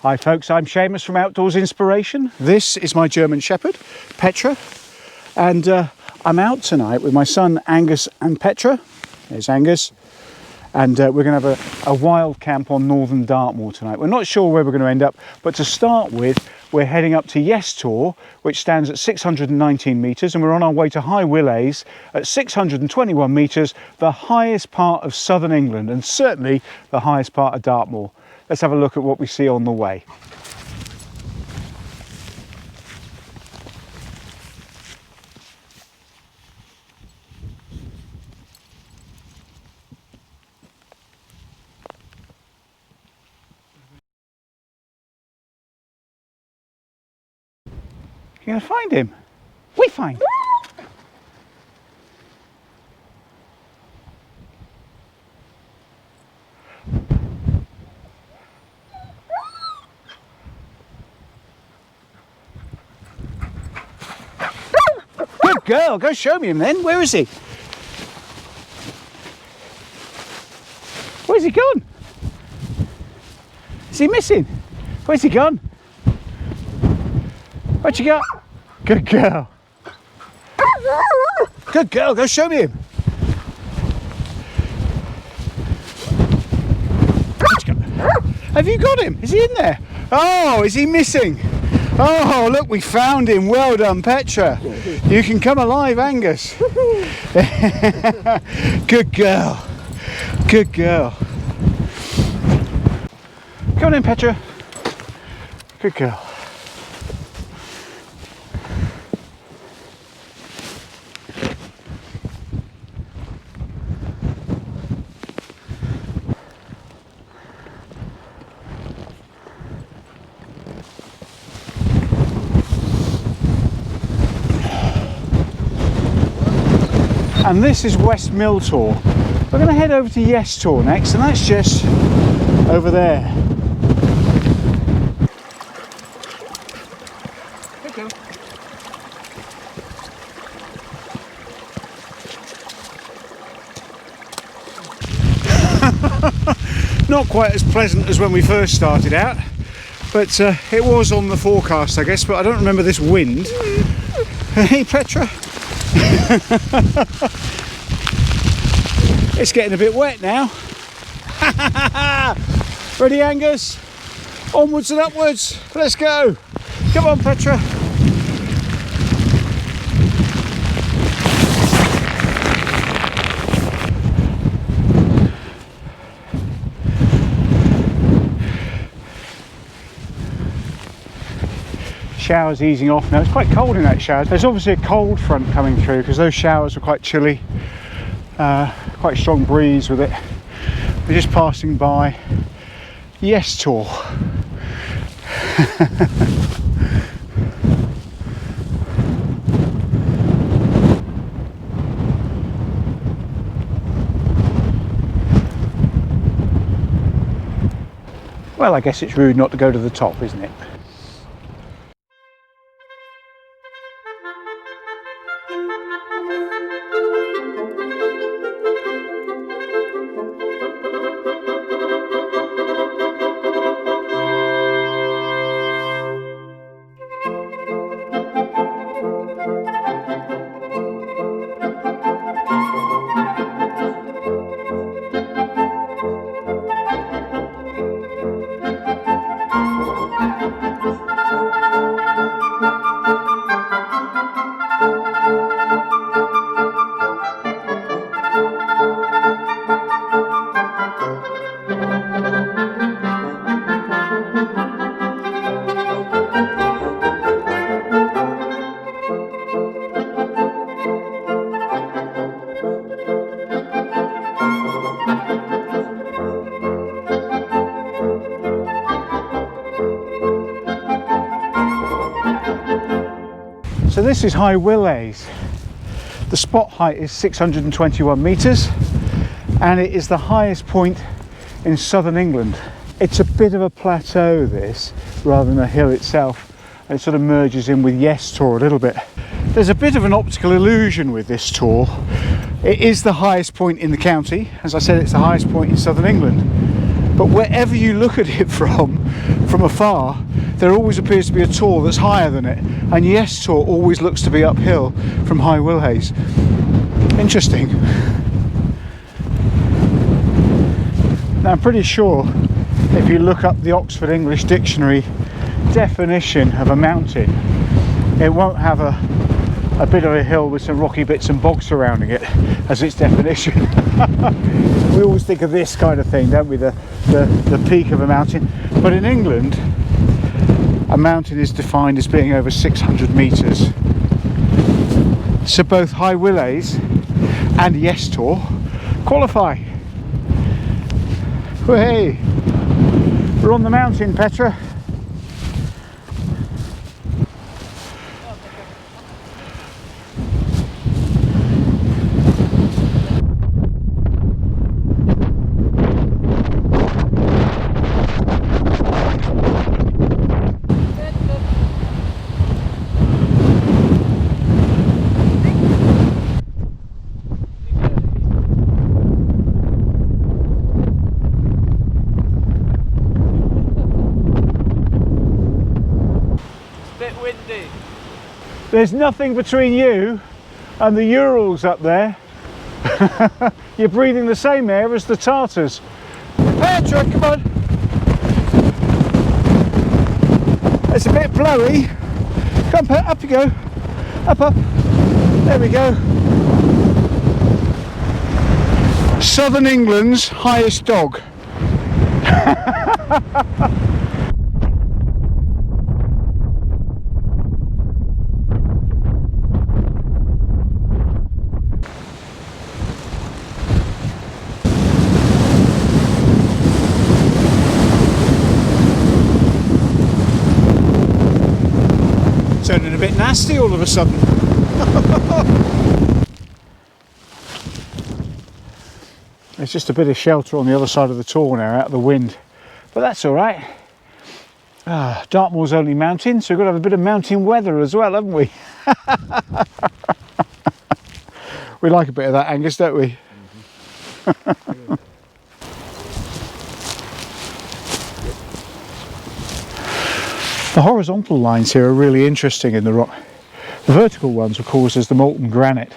Hi folks, I'm Shamus from Outdoors Inspiration. This is my German Shepherd, Petra, and I'm out tonight with my son Angus and Petra. There's Angus. And we're going to have a wild camp on northern Dartmoor tonight. We're not sure where we're going to end up, but to start with, we're heading up to Yes Tor, which stands at 619 metres, and we're on our way to High Willhays at 621 metres, the highest part of southern England, and certainly the highest part of Dartmoor. Let's have a look at what we see on the way. You're going to find him? We find him. Good girl, go show me him then. Where is he? Where's he gone? Is he missing? Where's he gone? What you got? Good girl. Good girl, go show me him. What you got? Have you got him? Is he in there? Oh, is he missing? Oh, look, we found him. Well done, Petra. You can come alive, Angus. Good girl. Good girl. Come on in, Petra. Good girl. And this is West Okement Tor. We're going to head over to Yes Tor next, and that's just over there. Okay. Not quite as pleasant as when we first started out, but it was on the forecast, I guess, but I don't remember this wind. Hey, Petra. It's getting a bit wet now. Ready, Angus? Onwards and upwards. Let's go. Come on, Petra. Showers easing off now. It's quite cold in that shower. There's obviously a cold front coming through because those showers were quite chilly. Quite a strong breeze with it. We're just passing by Yes Tor. Well, I guess it's rude not to go to the top, isn't it? So this is High Willhays. The spot height is 621 metres and it is the highest point in southern England. It's a bit of a plateau, this, rather than a hill itself, and it sort of merges in with Yes Tor a little bit. There's a bit of an optical illusion with this tor. It is the highest point in the county. As I said, it's the highest point in southern England. but wherever you look at it from afar, there always appears to be a tor that's higher than it, and Yes Tor always looks to be uphill from high Willhays. Interesting. Now I'm pretty sure if you look up the Oxford English Dictionary definition of a mountain, it won't have a bit of a hill with some rocky bits and bogs surrounding it as its definition. We always think of this kind of thing, don't we, the peak of a mountain, but in England a mountain is defined as being over 600 metres. So both high Willhays and Yes Tor qualify. Hey, we're on the mountain, Petra. There's nothing between you and the Urals up there. You're breathing the same air as the Tartars. Petra, come on. It's a bit blowy. Come on, up you go. Up, up. There we go. Southern England's highest dog. Turning a bit nasty all of a sudden. There's just a bit of shelter on the other side of the Tor now, out of the wind, but that's all right. Dartmoor's only mountain, so we've got to have a bit of mountain weather as well, haven't we? We like a bit of that, Angus, don't we? Mm-hmm. The horizontal lines here are really interesting in the rock. The vertical ones were caused as the molten granite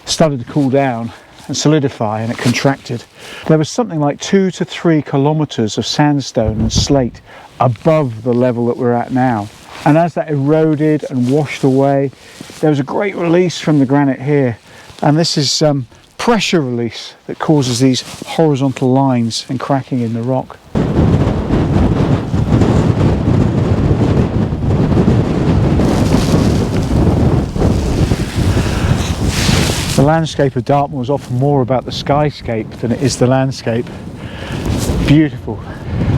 started to cool down and solidify, and it contracted. There was something like 2 to 3 kilometres of sandstone and slate above the level that we're at now. And as that eroded and washed away, there was a great release from the granite here. And this is pressure release that causes these horizontal lines and cracking in the rock. The landscape of Dartmoor is often more about the skyscape than it is the landscape. Beautiful.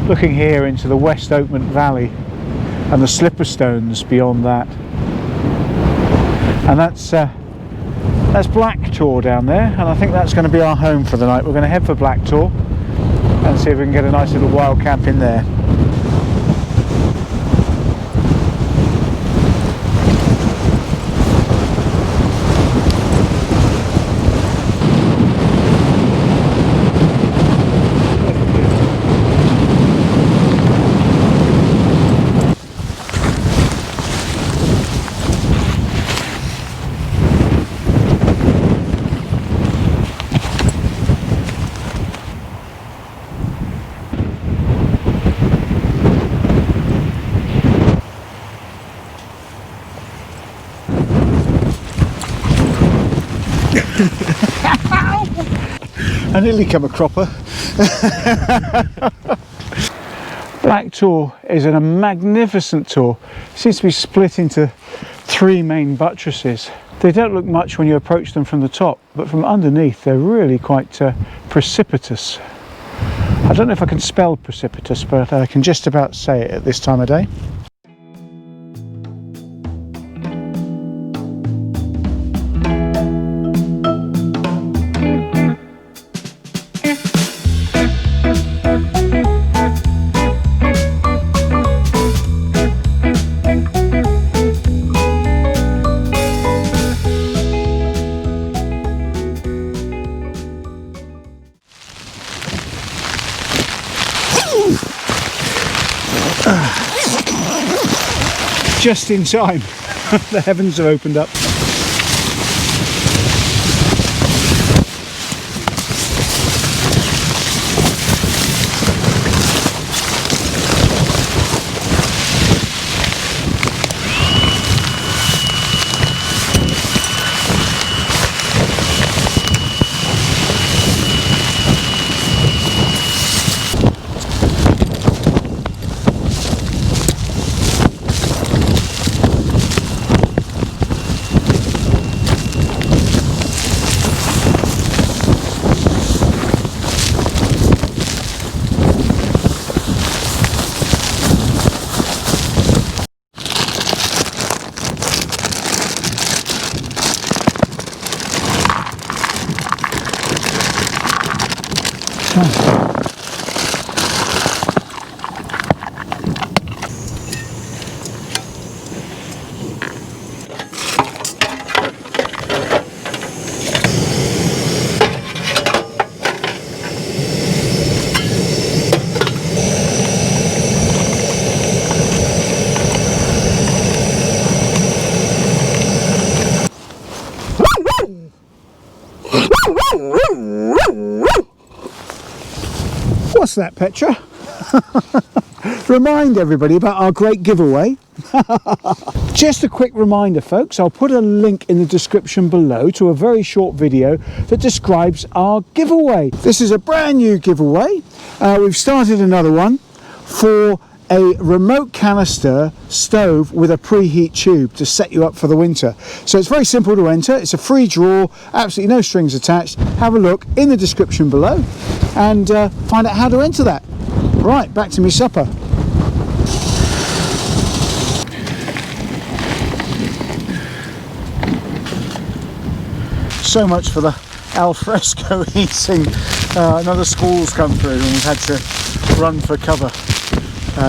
Looking here into the West Okement Valley and the slipper stones beyond that. And that's Black Tor down there, and I think that's going to be our home for the night. We're going to head for Black Tor and see if we can get a nice little wild camp in there. I nearly come a cropper. Black Tor is a magnificent tor. It seems to be split into 3 main buttresses. They don't look much when you approach them from the top, but from underneath they're really quite precipitous. I don't know if I can spell precipitous, but I can just about say it at this time of day. Just in time. The heavens have opened up. What's that, Petra? Remind everybody about our great giveaway. Just a quick reminder, folks, I'll put a link in the description below to a very short video that describes our giveaway. This is a brand new giveaway. We've started another one for a remote canister stove with a preheat tube to set you up for the winter. So it's very simple to enter. It's a free draw, absolutely no strings attached. Have a look in the description below and find out how to enter that. Right, back to me supper. So much for the alfresco heating. Another squall's come through and we've had to run for cover.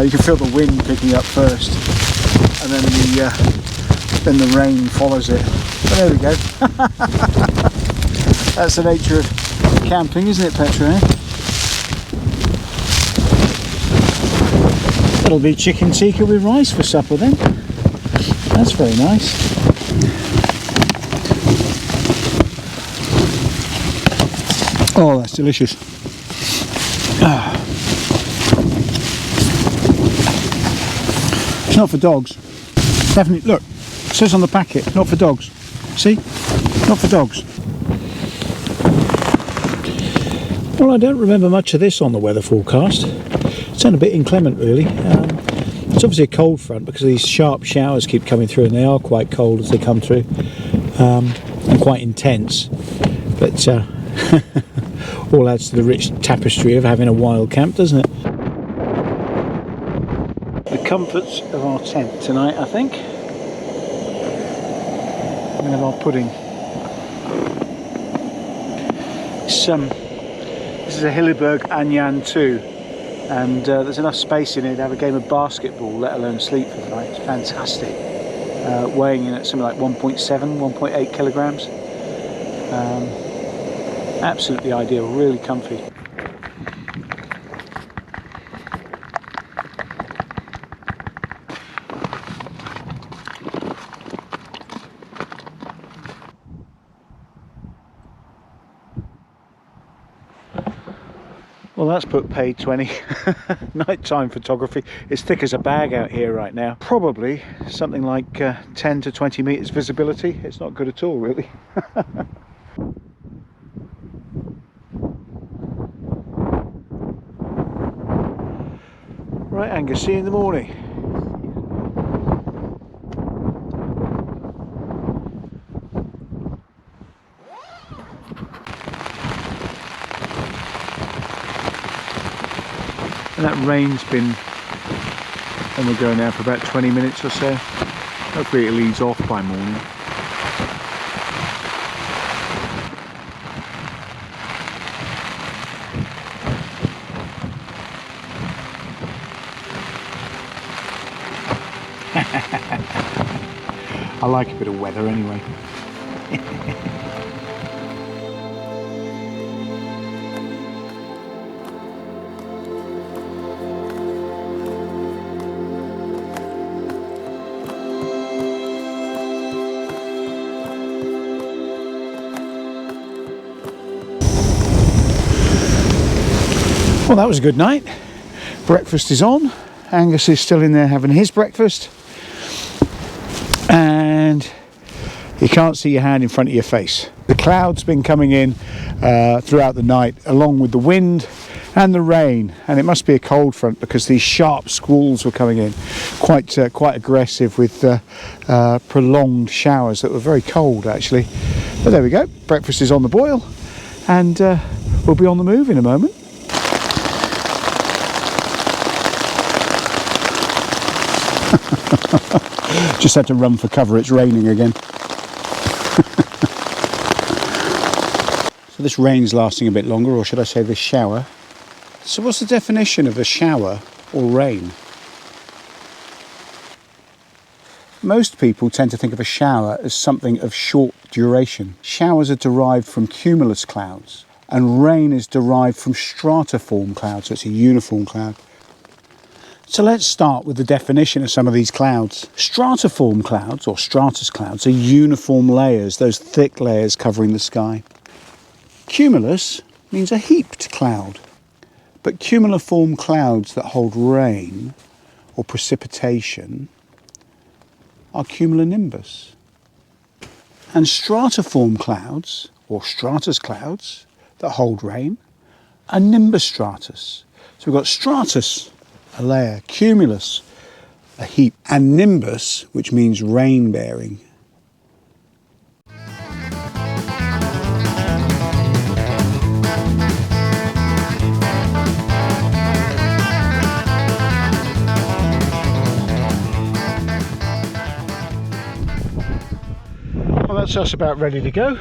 You can feel the wind picking up first, and then the rain follows it. But there we go. That's the nature of camping, isn't it, Petra? Eh? It'll be chicken tikka with rice for supper then. That's very nice. Oh, that's delicious. It's not for dogs. Definitely, look, it says on the packet, not for dogs. See? Not for dogs. Well, I don't remember much of this on the weather forecast. It's a bit inclement, really. It's obviously a cold front because these sharp showers keep coming through, and they are quite cold as they come through, and quite intense. But all adds to the rich tapestry of having a wild camp, doesn't it? The comforts of our tent tonight, I think. We have our pudding. This is a Hilleberg Anjan 2, and there's enough space in it to have a game of basketball, let alone sleep for the night. It's fantastic. Weighing in at something like 1.7, 1.8 kilograms. Absolutely ideal, really comfy. Well, that's put paid 20. Nighttime photography. It's thick as a bag out here right now. Probably something like 10 to 20 meters visibility. It's not good at all, really. Right, Angus, see you in the morning. And that rain's been on the go now for about 20 minutes or so. Hopefully it leads off by morning. I like a bit of weather anyway. Well, that was a good night. Breakfast is on. Angus is still in there having his breakfast. And you can't see your hand in front of your face. The cloud's been coming in throughout the night, along with the wind and the rain, and it must be a cold front because these sharp squalls were coming in, quite aggressive, with prolonged showers that were very cold actually. But there we go, breakfast is on the boil, and we'll be on the move in a moment. Just had to run for cover, it's raining again. So this rain's lasting a bit longer, or should I say this shower. So what's the definition of a shower or rain? Most people tend to think of a shower as something of short duration. Showers are derived from cumulus clouds, and rain is derived from stratiform clouds, so it's a uniform cloud. So let's start with the definition of some of these clouds. Stratiform clouds, or stratus clouds, are uniform layers, those thick layers covering the sky. Cumulus means a heaped cloud, but cumuliform clouds that hold rain or precipitation are cumulonimbus. And stratiform clouds, or stratus clouds, that hold rain are nimbus stratus. So we've got stratus, a layer, cumulus, a heap, and nimbus, which means rain bearing. Well, that's us about ready to go.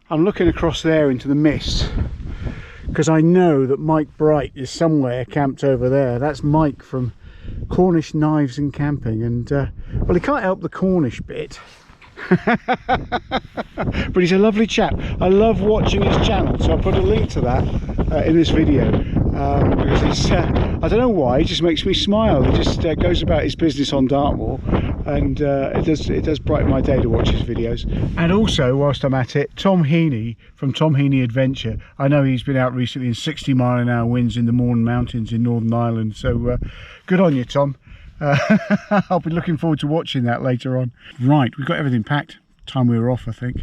I'm looking across there into the mist because I know that Mike Bright is somewhere camped over there. That's Mike from Cornish Knives and Camping, and well, he can't help the Cornish bit. But he's a lovely chap. I love watching his channel, so I'll put a link to that in this video, because he's, I don't know why, he just makes me smile. He just goes about his business on Dartmoor, and it does brighten my day to watch his videos. And also, whilst I'm at it, Tom Heaney from Tom Heaney Adventure. I know he's been out recently in 60-mile-an-hour winds in the Mourne Mountains in Northern Ireland, so good on you, Tom. I'll be looking forward to watching that later on. Right, we've got everything packed. Time we were off, I think.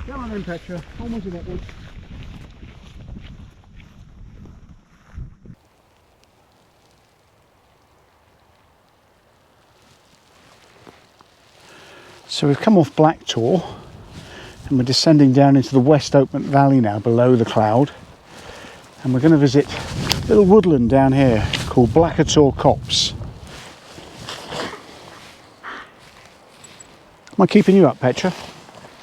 Come on then, Petra. Onwards and upwards. So we've come off Black Tor, and we're descending down into the West Okement Valley now, below the cloud, and we're going to visit a little woodland down here called Black-a-Tor Copse. Am I keeping you up, Petra?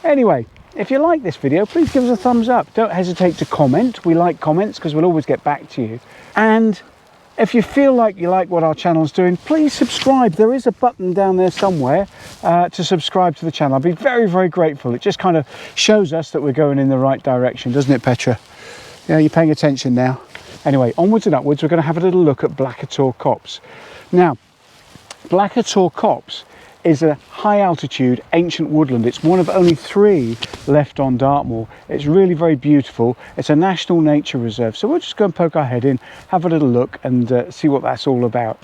Anyway, if you like this video, please give us a thumbs up. Don't hesitate to comment. We like comments because we'll always get back to you. And if you feel like you like what our channel's doing, please subscribe. There is a button down there somewhere to subscribe to the channel. I'd be very, very grateful. It just kind of shows us that we're going in the right direction, doesn't it, Petra? Yeah, you're paying attention now. Anyway, onwards and upwards, we're going to have a little look at Black-a-Tor Copse. Now, Black-a-Tor Copse is a high altitude ancient woodland. It's one of only 3 left on Dartmoor. It's really very beautiful. It's a national nature reserve, so we'll just go and poke our head in, have a little look, and see what that's all about.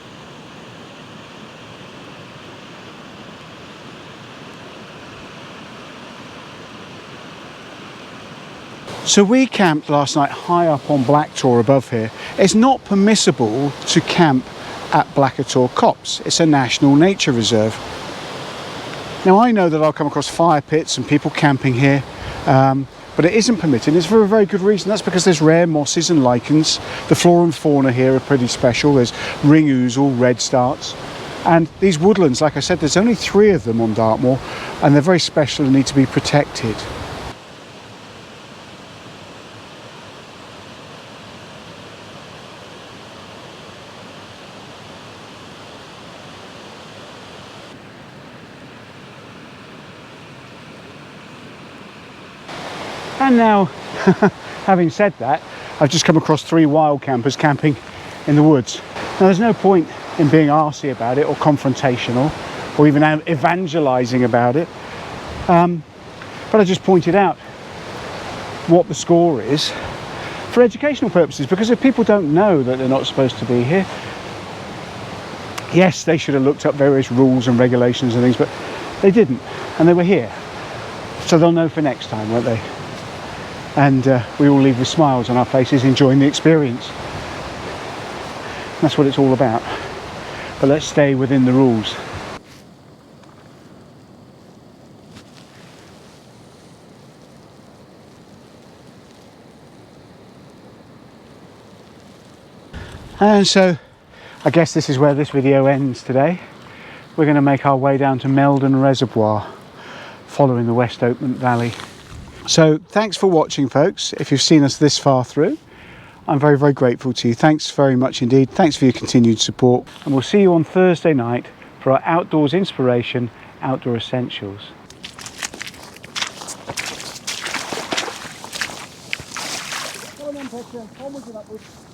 So we camped last night high up on Black Tor above here. It's not permissible to camp at Black-a-Tor Copse. It's a national nature reserve. Now I know that I'll come across fire pits and people camping here, but it isn't permitted. It's for a very good reason. That's because there's rare mosses and lichens. The flora and fauna here are pretty special. There's ring ouzel, redstarts, and these woodlands, like I said, there's only 3 of them on Dartmoor, and they're very special and need to be protected. And now, having said that, I've just come across 3 wild campers camping in the woods. Now there's no point in being arsey about it or confrontational or even evangelizing about it. But I just pointed out what the score is for educational purposes, because if people don't know that they're not supposed to be here, yes, they should have looked up various rules and regulations and things, but they didn't, and they were here. So they'll know for next time, won't they? And we all leave with smiles on our faces, enjoying the experience. That's what it's all about. But let's stay within the rules. And so I guess this is where this video ends today. We're going to make our way down to Meldon Reservoir, following the West Okement Valley. So thanks for watching, folks. If you've seen us this far through, I'm very, very grateful to you. Thanks very much indeed. Thanks for your continued support. And we'll see you on Thursday night for our Outdoors Inspiration, Outdoor Essentials. Come on then, Petra. Onwards and upwards.